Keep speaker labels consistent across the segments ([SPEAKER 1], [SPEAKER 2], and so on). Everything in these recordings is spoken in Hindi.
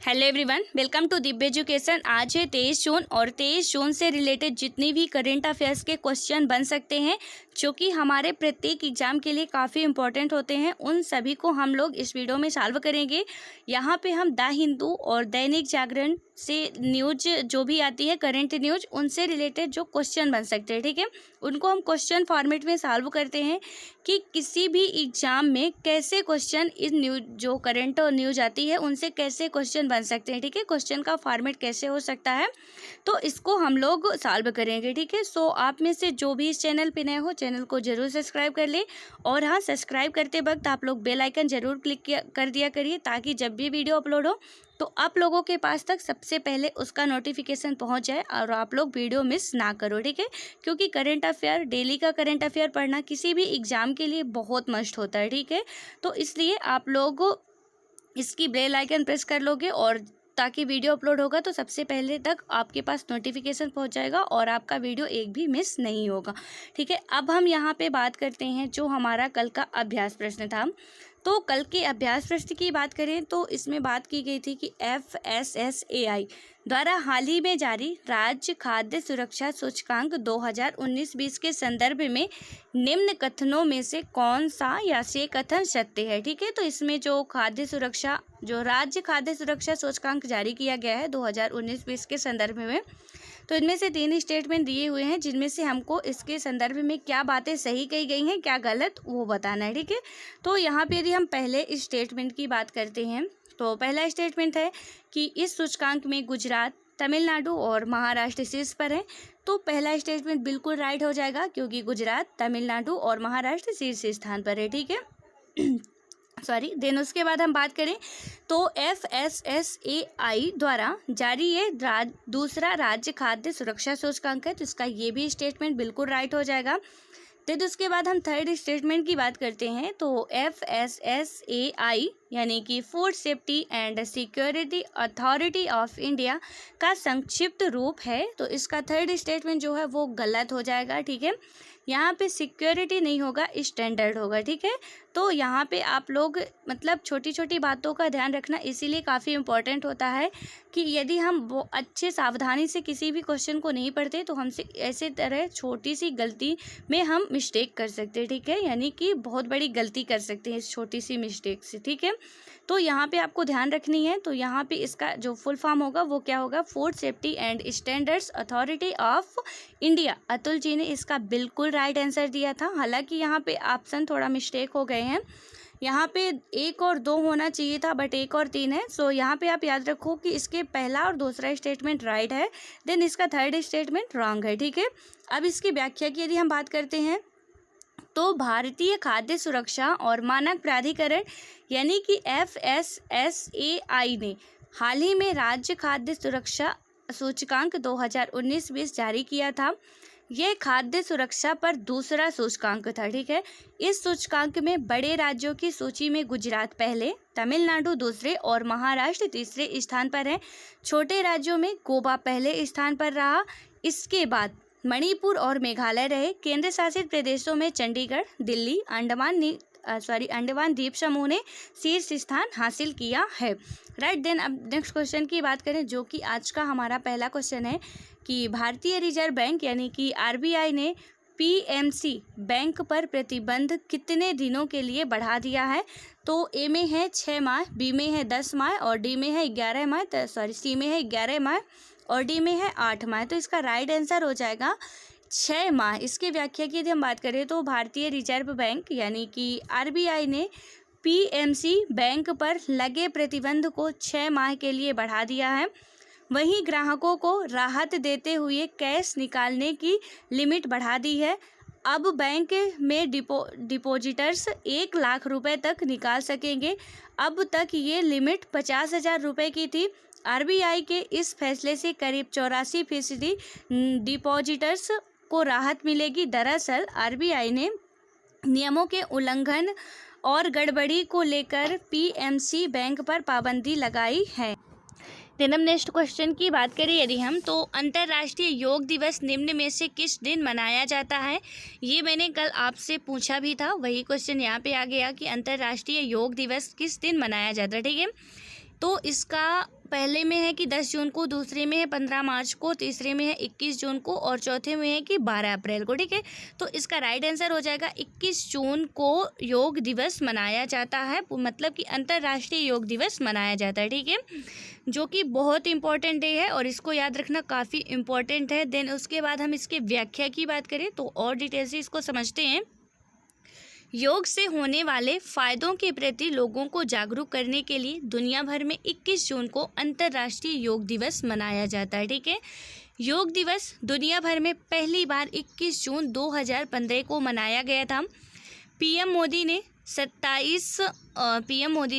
[SPEAKER 1] Hello everyone, welcome to Divya education. आज है 23 जून और 23 जून से रिलेटेड जितनी भी करंट अफेयर्स के क्वेश्चन बन सकते हैं जो कि हमारे प्रत्येक एग्जाम के लिए काफ़ी इंपॉर्टेंट होते हैं, उन सभी को हम लोग इस वीडियो में सॉल्व करेंगे। यहाँ पे हम द हिंदू और दैनिक जागरण से न्यूज जो भी आती है करंट न्यूज, उनसे रिलेटेड जो क्वेश्चन बन सकते हैं, ठीक है, उनको हम क्वेश्चन फॉर्मेट में सॉल्व करते हैं कि किसी भी एग्जाम में कैसे क्वेश्चन इस न्यूज जो करंट और न्यूज आती है उनसे कैसे क्वेश्चन बन सकते हैं, ठीक है, क्वेश्चन का फॉर्मेट कैसे हो सकता है, तो इसको हम लोग सॉल्व करेंगे, ठीक है। सो आप में से जो भी इस चैनल पे नए हो, चैनल को जरूर सब्सक्राइब कर ले और हाँ, सब्सक्राइब करते वक्त आप लोग बेल आइकन जरूर कर दिया करिए ताकि जब भी वीडियो अपलोड हो तो आप लोगों के पास तक सबसे पहले उसका नोटिफिकेशन पहुंच जाए और आप लोग वीडियो मिस ना करो, ठीक है, क्योंकि करंट अफेयर, डेली का करंट अफेयर पढ़ना किसी भी एग्जाम के लिए बहुत मस्ट होता है, ठीक है। तो इसलिए आप लोग इसकी बेल आइकन प्रेस कर लोगे और ताकि वीडियो अपलोड होगा तो सबसे पहले तक आपके पास नोटिफिकेशन पहुंच जाएगा और आपका वीडियो एक भी मिस नहीं होगा, ठीक है। अब हम यहाँ पे बात करते हैं जो हमारा कल का अभ्यास प्रश्न था। तो कल के अभ्यास प्रश्न की बात करें तो इसमें बात की गई थी कि FSSAI द्वारा हाल ही में जारी राज्य खाद्य सुरक्षा सूचकांक 2019-20 के संदर्भ में निम्न कथनों में से कौन सा या से कथन सत्य है, ठीक है। तो इसमें जो राज्य खाद्य सुरक्षा सूचकांक जारी किया गया है 2019-20 के संदर्भ में, तो इनमें से 3 स्टेटमेंट दिए हुए हैं जिनमें से हमको इसके संदर्भ में क्या बातें सही कही गई हैं, क्या गलत, वो बताना है, ठीक है। तो यहाँ पे यदि हम पहले इस स्टेटमेंट की बात करते हैं तो पहला स्टेटमेंट है कि इस सूचकांक में गुजरात, तमिलनाडु और महाराष्ट्र शीर्ष पर है। तो पहला स्टेटमेंट बिल्कुल राइट हो जाएगा क्योंकि गुजरात, तमिलनाडु और महाराष्ट्र शीर्ष स्थान पर है, ठीक है। सॉरी, देन उसके बाद हम बात करें तो FSSAI द्वारा जारी ये दूसरा राज्य खाद्य सुरक्षा सूचकांक है, तो इसका ये भी स्टेटमेंट बिल्कुल राइट हो जाएगा। फिर उसके बाद हम थर्ड स्टेटमेंट की बात करते हैं तो FSSAI यानी कि food safety and security authority of India का संक्षिप्त रूप है, तो इसका थर्ड स्टेटमेंट जो है वो गलत हो जाएगा, ठीक है। यहाँ पे सिक्योरिटी नहीं होगा, स्टैंडर्ड होगा, ठीक है। तो यहाँ पे आप लोग मतलब छोटी छोटी बातों का ध्यान रखना इसीलिए काफ़ी इंपॉर्टेंट होता है कि यदि हम वो अच्छे सावधानी से किसी भी क्वेश्चन को नहीं पढ़ते तो हमसे ऐसे तरह छोटी सी गलती में हम मिस्टेक कर सकते हैं, ठीक है, यानी कि बहुत बड़ी गलती कर सकते हैं इस छोटी सी मिस्टेक से, ठीक है। तो यहाँ पे आपको ध्यान रखनी है। तो यहाँ पे इसका जो फुल फॉर्म होगा वो क्या होगा, food safety and standards authority of India. Atul ji ने इसका बिल्कुल राइट आंसर दिया था, हालांकि यहाँ पे ऑप्शन थोड़ा मिस्टेक हो गए हैं, यहाँ पे 1 और 2 होना चाहिए था बट 1 और 3 है। सो यहाँ पे आप याद रखो कि इसके पहला और दूसरा स्टेटमेंट राइट है, देन इसका थर्ड स्टेटमेंट रॉन्ग है, ठीक है। अब इसकी व्याख्या की यदि हम बात करते हैं तो भारतीय खाद्य सुरक्षा और मानक प्राधिकरण यानी कि FSSAI ने हाल ही में राज्य खाद्य सुरक्षा सूचकांक 2019-20 जारी किया था। यह खाद्य सुरक्षा पर दूसरा सूचकांक था, ठीक है। इस सूचकांक में बड़े राज्यों की सूची में गुजरात पहले, तमिलनाडु दूसरे और महाराष्ट्र तीसरे स्थान पर है। छोटे राज्यों में गोवा पहले स्थान पर रहा, इसके बाद मणिपुर और मेघालय रहे। केंद्र शासित प्रदेशों में चंडीगढ़, दिल्ली, अंडमान द्वीप समूह ने शीर्ष स्थान हासिल किया है, राइट। देन अब नेक्स्ट क्वेश्चन की बात करें जो कि आज का हमारा पहला क्वेश्चन है कि भारतीय रिजर्व बैंक यानी कि RBI ने PMC बैंक पर प्रतिबंध कितने दिनों के लिए बढ़ा दिया है। तो ए में है 6 माह, बी में है 10 माह और डी में है 11 माह, सी में है 11 माह और डी में है 8 माह। तो इसका राइट आंसर हो जाएगा 6 माह। इसकी व्याख्या की यदि हम बात करें तो भारतीय रिजर्व बैंक यानी कि RBI ने PMC बैंक पर लगे प्रतिबंध को 6 माह के लिए बढ़ा दिया है। वहीं ग्राहकों को राहत देते हुए कैश निकालने की लिमिट बढ़ा दी है। अब बैंक में डिपॉजिटर्स 1 लाख रुपए तक निकाल सकेंगे। अब तक ये लिमिट 50,000 रुपये की थी। RBI के इस फैसले से करीब 84% डिपॉजिटर्स को राहत मिलेगी। दरअसल RBI ने नियमों के उल्लंघन और गड़बड़ी को लेकर PMC बैंक पर पाबंदी लगाई है। देन हम नेक्स्ट क्वेश्चन की बात करें यदि हम तो अंतर्राष्ट्रीय योग दिवस निम्न में से किस दिन मनाया जाता है। ये मैंने कल आपसे पूछा भी था, वही क्वेश्चन यहाँ पे आ गया कि अंतर्राष्ट्रीय योग दिवस किस दिन मनाया जाता है, ठीक है। तो इसका पहले में है कि 10 जून को, दूसरे में है 15 मार्च को, तीसरे में है 21 जून को और चौथे में है कि 12 अप्रैल को। ठीक है, तो इसका राइट आंसर हो जाएगा 21 जून को योग दिवस मनाया जाता है, मतलब कि अंतर्राष्ट्रीय योग दिवस मनाया जाता है। ठीक है, जो कि बहुत इंपॉर्टेंट डे है और इसको याद रखना काफ़ी इंपॉर्टेंट है। देन उसके बाद हम इसके व्याख्या की बात करें तो और डिटेल से इसको समझते हैं। योग से होने वाले फायदों के प्रति लोगों को जागरूक करने के लिए दुनिया भर में 21 जून को अंतर्राष्ट्रीय योग दिवस मनाया जाता है। ठीक है, योग दिवस दुनिया भर में पहली बार 21 जून 2015 को मनाया गया था। पीएम मोदी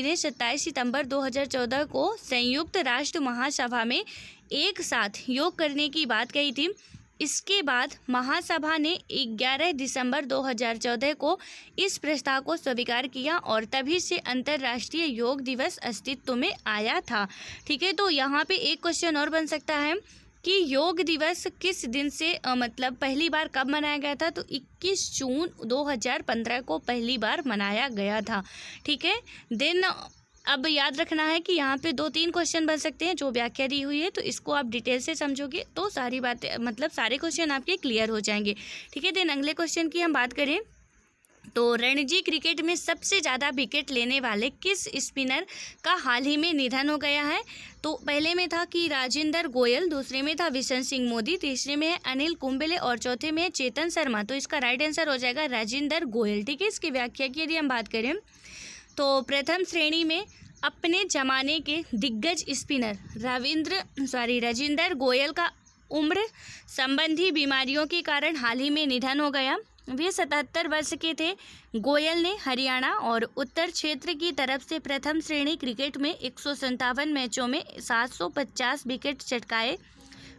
[SPEAKER 1] ने 27 सितंबर 2014 को संयुक्त राष्ट्र महासभा में एक साथ योग करने की बात कही थी। इसके बाद महासभा ने 11 दिसंबर 2014 को इस प्रस्ताव को स्वीकार किया और तभी से अंतर्राष्ट्रीय योग दिवस अस्तित्व में आया था। ठीक है, तो यहाँ पे एक क्वेश्चन और बन सकता है कि योग दिवस किस दिन से मतलब पहली बार कब मनाया गया था, तो 21 जून 2015 को पहली बार मनाया गया था। ठीक है, देन अब याद रखना है कि यहाँ पे 2-3 क्वेश्चन बन सकते हैं जो व्याख्या दी हुई है, तो इसको आप डिटेल से समझोगे तो सारी बातें मतलब सारे क्वेश्चन आपके क्लियर हो जाएंगे। ठीक है, देन अगले क्वेश्चन की हम बात करें तो रणजी क्रिकेट में सबसे ज़्यादा विकेट लेने वाले किस स्पिनर का हाल ही में निधन हो गया है, तो पहले में था कि राजेंद्र गोयल, दूसरे में था विशन सिंह मोदी, तीसरे में है अनिल कुंबले और चौथे में है चेतन शर्मा। तो इसका राइट आंसर हो जाएगा राजेंद्र गोयल। ठीक है, इसकी व्याख्या की यदि हम बात करें तो प्रथम श्रेणी में अपने जमाने के दिग्गज स्पिनर राजेंद्र गोयल का उम्र संबंधी बीमारियों के कारण हाल ही में निधन हो गया। वे 77 वर्ष के थे। गोयल ने हरियाणा और उत्तर क्षेत्र की तरफ से प्रथम श्रेणी क्रिकेट में 157 मैचों में 750 विकेट चटकाए।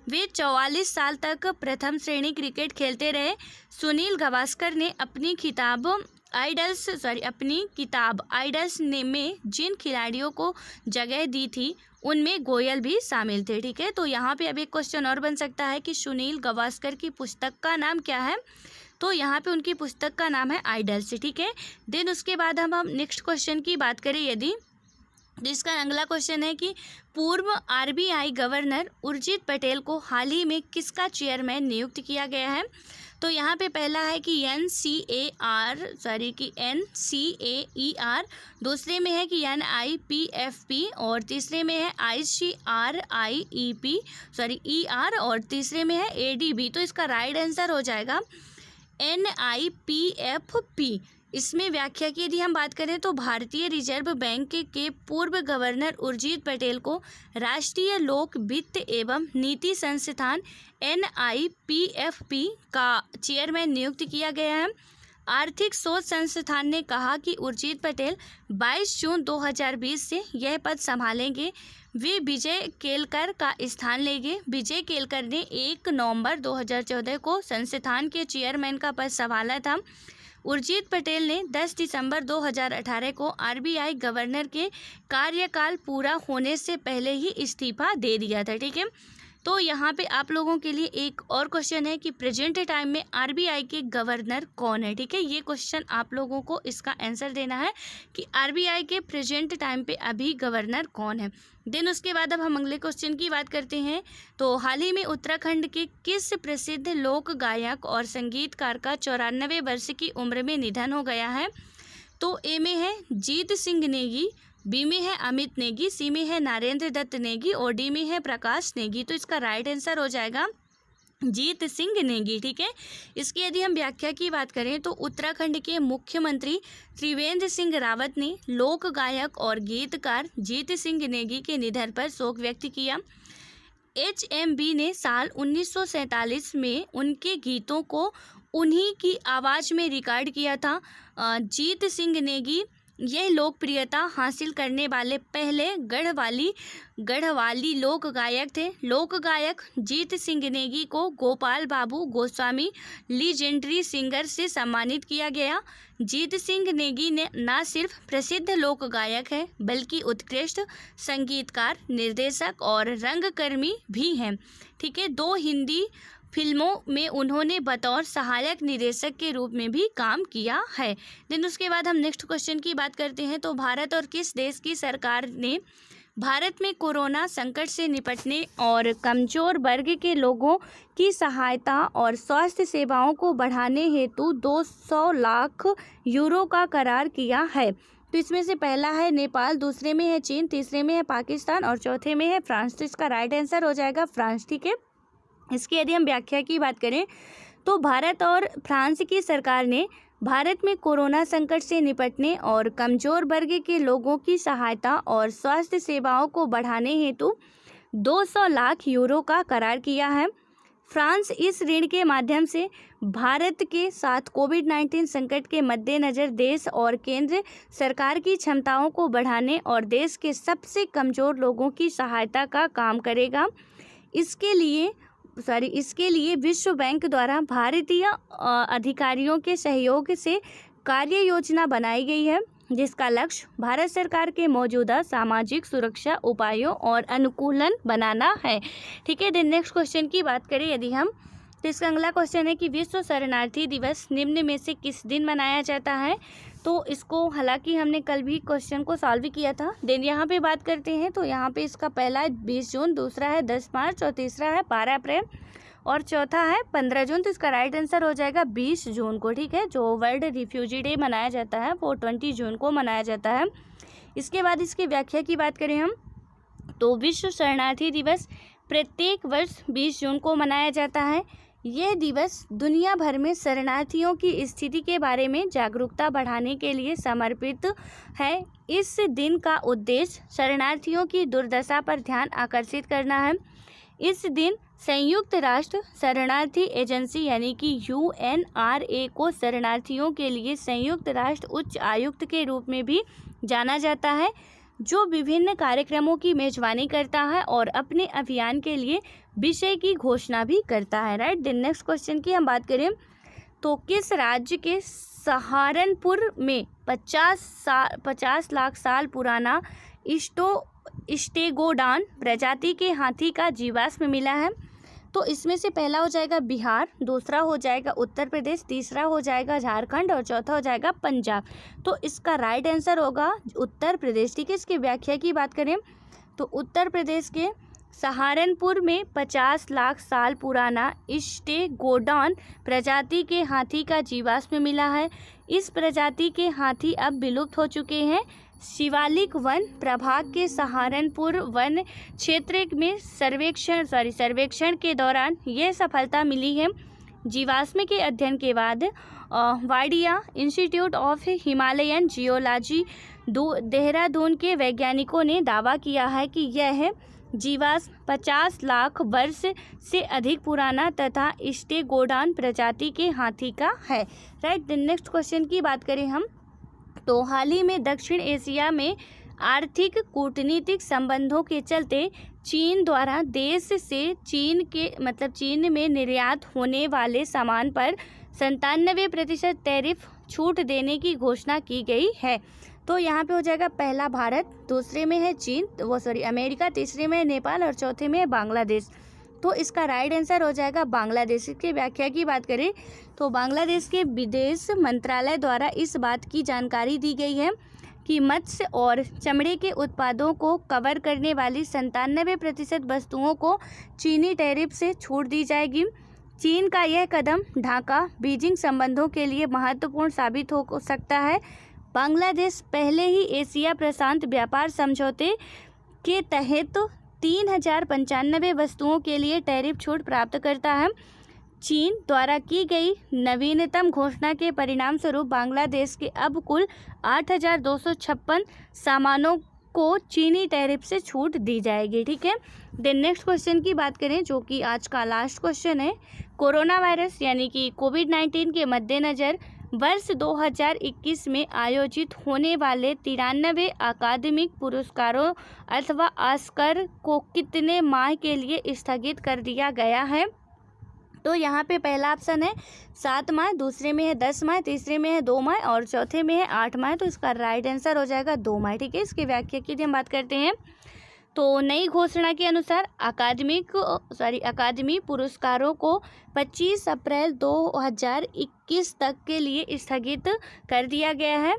[SPEAKER 1] वे 44 साल तक प्रथम श्रेणी क्रिकेट खेलते रहे। सुनील गावस्कर ने अपनी किताब आइडल्स में जिन खिलाड़ियों को जगह दी थी उनमें गोयल भी शामिल थे। ठीक है, तो यहाँ पे अब एक क्वेश्चन और बन सकता है कि सुनील गावस्कर की पुस्तक का नाम क्या है, तो यहाँ पे उनकी पुस्तक का नाम है आइडल्स। ठीक है, देन उसके बाद हम नेक्स्ट क्वेश्चन की बात करें यदि, तो इसका अगला क्वेश्चन है कि पूर्व आरबीआई गवर्नर उर्जित पटेल को हाल ही में किसका चेयरमैन नियुक्त किया गया है, तो यहाँ पे पहला है कि NCAER, दूसरे में है कि NIPFP और तीसरे में है ER और तीसरे में है ADB। तो इसका राइट आंसर हो जाएगा NIPFP। इसमें व्याख्या की यदि हम बात करें तो भारतीय रिजर्व बैंक के पूर्व गवर्नर उर्जित पटेल को राष्ट्रीय लोक वित्त एवं नीति संस्थान NIPFP का चेयरमैन नियुक्त किया गया है। आर्थिक शोध संस्थान ने कहा कि उर्जित पटेल 22 जून 2020 से यह पद संभालेंगे। वे विजय केलकर का स्थान लेंगे। विजय केलकर ने 1 नवंबर 2014 को संस्थान के चेयरमैन का पद संभाला था। उर्जित पटेल ने 10 दिसंबर 2018 को आरबीआई गवर्नर के कार्यकाल पूरा होने से पहले ही इस्तीफा दे दिया था। ठीक है, तो यहाँ पे आप लोगों के लिए एक और क्वेश्चन है कि प्रेजेंट टाइम में आरबीआई के गवर्नर कौन है। ठीक है, ये क्वेश्चन आप लोगों को इसका आंसर देना है कि आरबीआई के प्रेजेंट टाइम पे अभी गवर्नर कौन है। देन उसके बाद अब हम अगले क्वेश्चन की बात करते हैं। तो हाल ही में उत्तराखंड के किस प्रसिद्ध लोक गायक और संगीतकार का 94 वर्ष की उम्र में निधन हो गया है, तो ए में है जीत सिंह नेगी, बी में है अमित नेगी, सी में है नरेंद्र दत्त नेगी और डी में है प्रकाश नेगी। तो इसका राइट आंसर हो जाएगा जीत सिंह नेगी। ठीक है, इसकी यदि हम व्याख्या की बात करें तो उत्तराखंड के मुख्यमंत्री त्रिवेंद्र सिंह रावत ने लोक गायक और गीतकार जीत सिंह नेगी के निधन पर शोक व्यक्त किया। HMB ने साल 1947 में उनके गीतों को उन्हीं की आवाज़ में रिकॉर्ड किया था। जीत सिंह नेगी यह लोकप्रियता हासिल करने वाले पहले गढ़वाली लोक गायक थे। लोक गायक जीत सिंह नेगी को गोपाल बाबू गोस्वामी लीजेंडरी सिंगर से सम्मानित किया गया। जीत सिंह नेगी ने न सिर्फ प्रसिद्ध लोक गायक हैं बल्कि उत्कृष्ट संगीतकार, निर्देशक और रंगकर्मी भी हैं। ठीक है, 2 हिंदी फिल्मों में उन्होंने बतौर सहायक निर्देशक के रूप में भी काम किया है। देन उसके बाद हम नेक्स्ट क्वेश्चन की बात करते हैं। तो भारत और किस देश की सरकार ने भारत में कोरोना संकट से निपटने और कमजोर वर्ग के लोगों की सहायता और स्वास्थ्य सेवाओं को बढ़ाने हेतु 200 लाख यूरो का करार किया है। तो इसमें से पहला है नेपाल, दूसरे में है चीन, तीसरे में है पाकिस्तान और चौथे में है फ्रांस। तो इसका राइट आंसर हो जाएगा फ्रांस। ठीक है, इसकी यदि हम व्याख्या की बात करें तो भारत और फ्रांस की सरकार ने भारत में कोरोना संकट से निपटने और कमजोर वर्ग के लोगों की सहायता और स्वास्थ्य सेवाओं को बढ़ाने हेतु 200 लाख यूरो का करार किया है। फ्रांस इस ऋण के माध्यम से भारत के साथ कोविड-19 संकट के मद्देनज़र देश और केंद्र सरकार की क्षमताओं को बढ़ाने और देश के सबसे कमजोर लोगों की सहायता का काम करेगा। इसके लिए विश्व बैंक द्वारा भारतीय अधिकारियों के सहयोग से कार्य योजना बनाई गई है, जिसका लक्ष्य भारत सरकार के मौजूदा सामाजिक सुरक्षा उपायों और अनुकूलन बनाना है। ठीक है, देन नेक्स्ट क्वेश्चन की बात करें यदि हम, तो इसका अगला क्वेश्चन है कि विश्व शरणार्थी दिवस निम्न में से किस दिन मनाया जाता है। तो इसको हालांकि हमने कल भी क्वेश्चन को सॉल्व किया था। देन यहाँ पे बात करते हैं तो यहाँ पे इसका पहला है 20 जून, दूसरा है 10 मार्च और तीसरा है 12 अप्रैल और चौथा है 15 जून। तो इसका राइट आंसर हो जाएगा 20 जून को। ठीक है, जो वर्ल्ड रिफ्यूजी डे मनाया जाता है वो 20 जून को मनाया जाता है। इसके बाद इसकी व्याख्या की बात करें हम तो विश्व शरणार्थी दिवस प्रत्येक वर्ष 20 जून को मनाया जाता है। यह दिवस दुनिया भर में शरणार्थियों की स्थिति के बारे में जागरूकता बढ़ाने के लिए समर्पित है। इस दिन का उद्देश्य शरणार्थियों की दुर्दशा पर ध्यान आकर्षित करना है। इस दिन संयुक्त राष्ट्र शरणार्थी एजेंसी यानी कि UNRA को शरणार्थियों के लिए संयुक्त राष्ट्र उच्च आयुक्त के रूप में भी जाना जाता है, जो विभिन्न कार्यक्रमों की मेजबानी करता है और अपने अभियान के लिए विषय की घोषणा भी करता है। राइट, देन नेक्स्ट क्वेश्चन की हम बात करें तो किस राज्य के सहारनपुर में 50 लाख साल पुराना स्टेगोडान प्रजाति के हाथी का जीवाश्म मिला है। तो इसमें से पहला हो जाएगा बिहार, दूसरा हो जाएगा उत्तर प्रदेश, तीसरा हो जाएगा झारखंड और चौथा हो जाएगा पंजाब। तो इसका राइट आंसर होगा उत्तर प्रदेश। ठीक है, इसकी व्याख्या की बात करें तो उत्तर प्रदेश के सहारनपुर में 50 लाख साल पुराना स्टेगोडान प्रजाति के हाथी का जीवाश्म मिला है। इस प्रजाति के हाथी अब विलुप्त हो चुके हैं। शिवालिक वन प्रभाग के सहारनपुर वन क्षेत्र में सर्वेक्षण के दौरान यह सफलता मिली है। जीवाश्म के अध्ययन के बाद Wadia institute of Himalayan geology Dehradun के वैज्ञानिकों ने दावा किया है कि यह जीवाश्म 50 लाख वर्ष से अधिक पुराना तथा स्टेगोडान प्रजाति के हाथी का है। राइट, नेक्स्ट क्वेश्चन की बात करें हम तो हाल ही में दक्षिण एशिया में आर्थिक कूटनीतिक संबंधों के चलते चीन द्वारा देश से चीन में निर्यात होने वाले सामान पर 97% टैरिफ छूट देने की घोषणा की गई है। तो यहाँ पे हो जाएगा पहला भारत, दूसरे में है अमेरिका, तीसरे में है नेपाल और चौथे में है बांग्लादेश। तो इसका राइट आंसर हो जाएगा बांग्लादेश। की व्याख्या की बात करें तो बांग्लादेश के विदेश मंत्रालय द्वारा इस बात की जानकारी दी गई है कि मत्स्य और चमड़े के उत्पादों को कवर करने वाली 97% वस्तुओं को चीनी टैरिफ से छूट दी जाएगी। चीन का यह कदम ढाका बीजिंग संबंधों के लिए महत्वपूर्ण साबित हो सकता है। बांग्लादेश पहले ही एशिया प्रशांत व्यापार समझौते के तहत 3095 वस्तुओं के लिए टैरिफ छूट प्राप्त करता है। चीन द्वारा की गई नवीनतम घोषणा के परिणाम स्वरूप बांग्लादेश के अब कुल 8256 सामानों को चीनी टैरिफ से छूट दी जाएगी। ठीक है, देन नेक्स्ट क्वेश्चन की बात करें जो कि आज का लास्ट क्वेश्चन है। कोरोना वायरस यानी कि कोविड-19 के मद्देनज़र वर्ष 2021 में आयोजित होने वाले 93 अकादमिक पुरस्कारों अथवा ऑस्कर को कितने माह के लिए स्थगित कर दिया गया है। तो यहाँ पे पहला ऑप्शन है 7 माह, दूसरे में है 10 माह, तीसरे में है 2 माह और चौथे में है 8 माह। तो इसका राइट आंसर हो जाएगा 2 माह। ठीक है, इसकी व्याख्या की हम बात करते हैं तो नई घोषणा के अनुसार अकादमी पुरस्कारों को 25 अप्रैल 2021 तक के लिए स्थगित कर दिया गया है।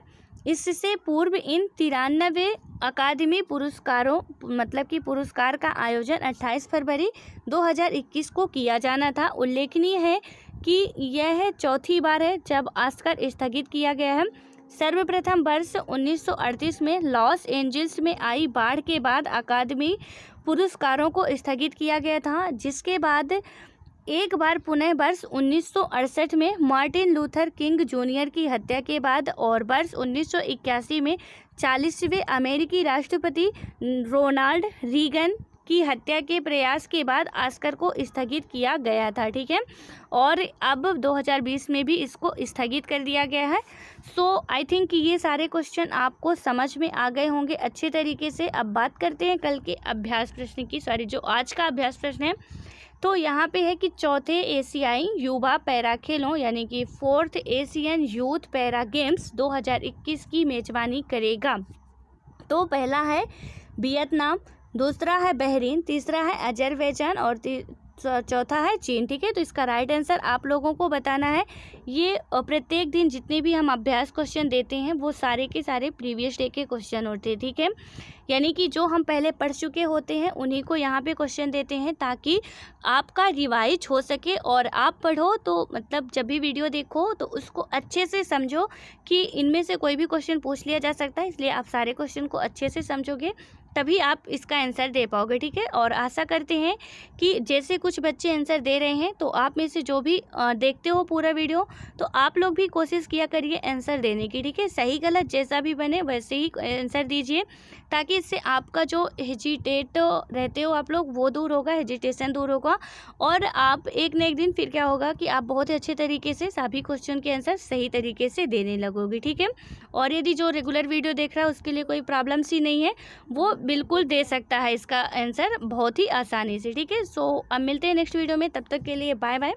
[SPEAKER 1] इससे पूर्व इन 93 अकादमी पुरस्कारों मतलब कि पुरस्कार का आयोजन 28 फरवरी 2021 को किया जाना था। उल्लेखनीय है कि यह चौथी बार है जब ऑस्कर स्थगित किया गया है। सर्वप्रथम वर्ष 1938 में लॉस एंजल्स में आई बाढ़ के बाद अकादमी पुरस्कारों को स्थगित किया गया था, जिसके बाद एक बार पुनः वर्ष 1968 में मार्टिन लूथर किंग जूनियर की हत्या के बाद और वर्ष 1981 में 40वें अमेरिकी राष्ट्रपति रोनाल्ड रीगन की हत्या के प्रयास के बाद ऑस्कर को स्थगित किया गया था। ठीक है, और अब 2020 में भी इसको स्थगित कर दिया गया है। सो आई थिंक कि ये सारे क्वेश्चन आपको समझ में आ गए होंगे अच्छे तरीके से। अब बात करते हैं कल के अभ्यास प्रश्न की, जो आज का अभ्यास प्रश्न है। तो यहाँ पे है कि चौथे एशियाई युवा पैरा खेलों यानी कि 4th Asian youth para games 2021 की मेजबानी करेगा। तो पहला है वियतनाम, दूसरा है बहरीन, तीसरा है अजरबैजान और चौथा है चीन। ठीक है, तो इसका राइट आंसर आप लोगों को बताना है। ये प्रत्येक दिन जितने भी हम अभ्यास क्वेश्चन देते हैं वो सारे के सारे प्रीवियस डे के क्वेश्चन होते हैं। ठीक है, यानी कि जो हम पहले पढ़ चुके होते हैं उन्हीं को यहाँ पे क्वेश्चन देते हैं ताकि आपका रिवाइज हो सके और आप पढ़ो तो मतलब जब भी वीडियो देखो तो उसको अच्छे से समझो कि इनमें से कोई भी क्वेश्चन पूछ लिया जा सकता है। इसलिए आप सारे क्वेश्चन को अच्छे से समझोगे तभी आप इसका आंसर दे पाओगे। ठीक है, और आशा करते हैं कि जैसे कुछ बच्चे आंसर दे रहे हैं तो आप में से जो भी देखते हो पूरा वीडियो तो आप लोग भी कोशिश किया करिए आंसर देने की। ठीक है, सही गलत जैसा भी बने वैसे ही आंसर दीजिए ताकि इससे आपका जो हेजिटेट रहते हो आप लोग वो दूर होगा, हेजिटेशन दूर होगा और आप एक न एक दिन फिर क्या होगा कि आप बहुत ही अच्छे तरीके से सभी क्वेश्चन के आंसर सही तरीके से देने लगोगे। ठीक है, और यदि जो रेगुलर वीडियो देख रहा है उसके लिए कोई प्रॉब्लम्स ही नहीं है, वो बिल्कुल दे सकता है इसका आंसर बहुत ही आसानी से। ठीक है, सो अब मिलते हैं नेक्स्ट वीडियो में, तब तक के लिए बाय बाय।